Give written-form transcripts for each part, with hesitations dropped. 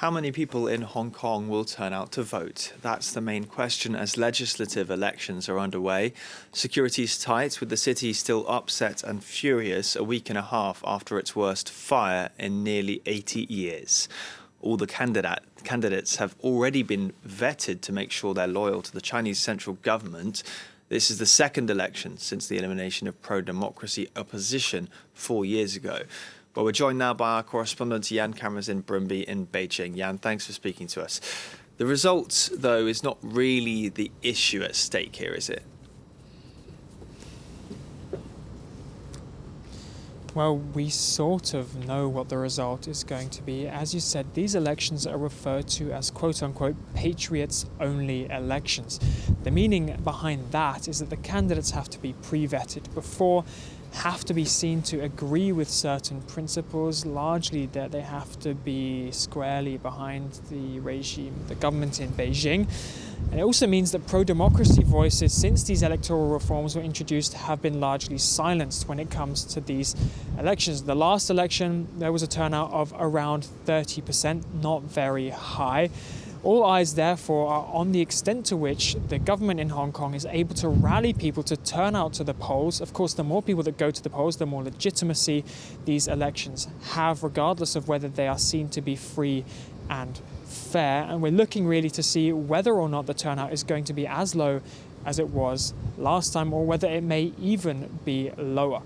How many people in Hong Kong will turn out to vote? That's the main question as legislative elections are underway. Security's tight, with the city still upset and furious a week and a half after its worst fire in nearly 80 years. All the candidates have already been vetted to make sure they're loyal to the Chinese central government. This is the second election since the elimination of pro-democracy opposition 4 years ago. Well, we're joined now by our correspondent Camenzind Broomby in Beijing. Yan, thanks for speaking to us. The result, though, is not really the issue at stake here, is it? Well, we sort of know what the result is going to be. As you said, these elections are referred to as quote-unquote patriots-only elections. The meaning behind that is that the candidates have to be pre-vetted before, have to be seen to agree with certain principles, largely that they have to be squarely behind the regime, the government in Beijing. And it also means that pro-democracy voices, since these electoral reforms were introduced, have been largely silenced when it comes to these elections. The last election, there was a turnout of around 30%, not very high. All eyes, therefore, are on the extent to which the government in Hong Kong is able to rally people to turn out to the polls. Of course, the more people that go to the polls, the more legitimacy these elections have, regardless of whether they are seen to be free and fair. And we're looking really to see whether or not the turnout is going to be as low as it was last time, or whether it may even be lower.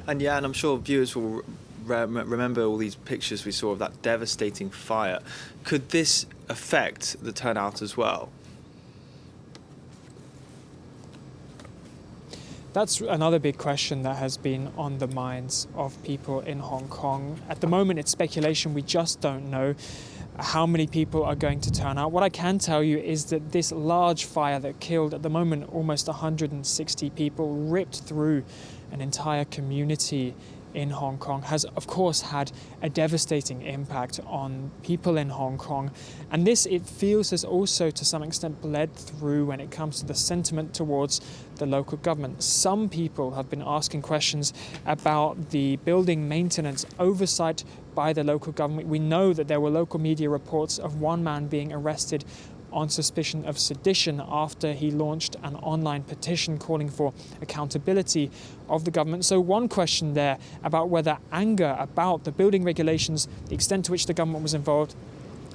And yeah, and I'm sure viewers will remember all these pictures we saw of that devastating fire. Could this affect the turnout as well? That's another big question that has been on the minds of people in Hong Kong. At the moment, it's speculation. We just don't know how many people are going to turn out. What I can tell you is that this large fire that killed, at the moment, almost 160 people, ripped through an entire community in Hong Kong, has of course had a devastating impact on people in Hong Kong. And this, it feels, has also to some extent bled through when it comes to the sentiment towards the local government. Some people have been asking questions about the building maintenance oversight by the local government. We know that there were local media reports of one man being arrested on suspicion of sedition after he launched an online petition calling for accountability of the government. So one question there about whether anger about the building regulations, the extent to which the government was involved,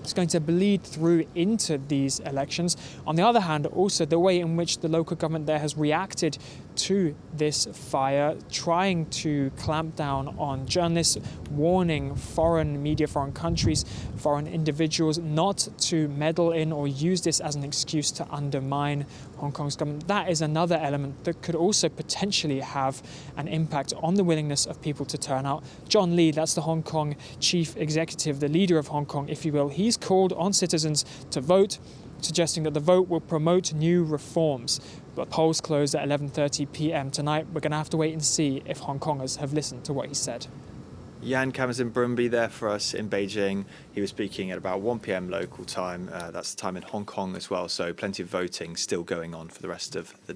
is going to bleed through into these elections. On the other hand, also the way in which the local government there has reacted to this fire, trying to clamp down on journalists, warning foreign media, foreign countries, foreign individuals not to meddle in or use this as an excuse to undermine Hong Kong's government. That is another element that could also potentially have an impact on the willingness of people to turn out. John Lee, that's the Hong Kong chief executive, the leader of Hong Kong, if you will, he's called on citizens to vote, suggesting that the vote will promote new reforms. But polls close at 11:30 p.m. tonight. We're going to have to wait and see if Hong Kongers have listened to what he said. Camenzind Broomby there for us in Beijing. He was speaking at about 1 p.m. local time. That's the time in Hong Kong as well, so plenty of voting still going on for the rest of the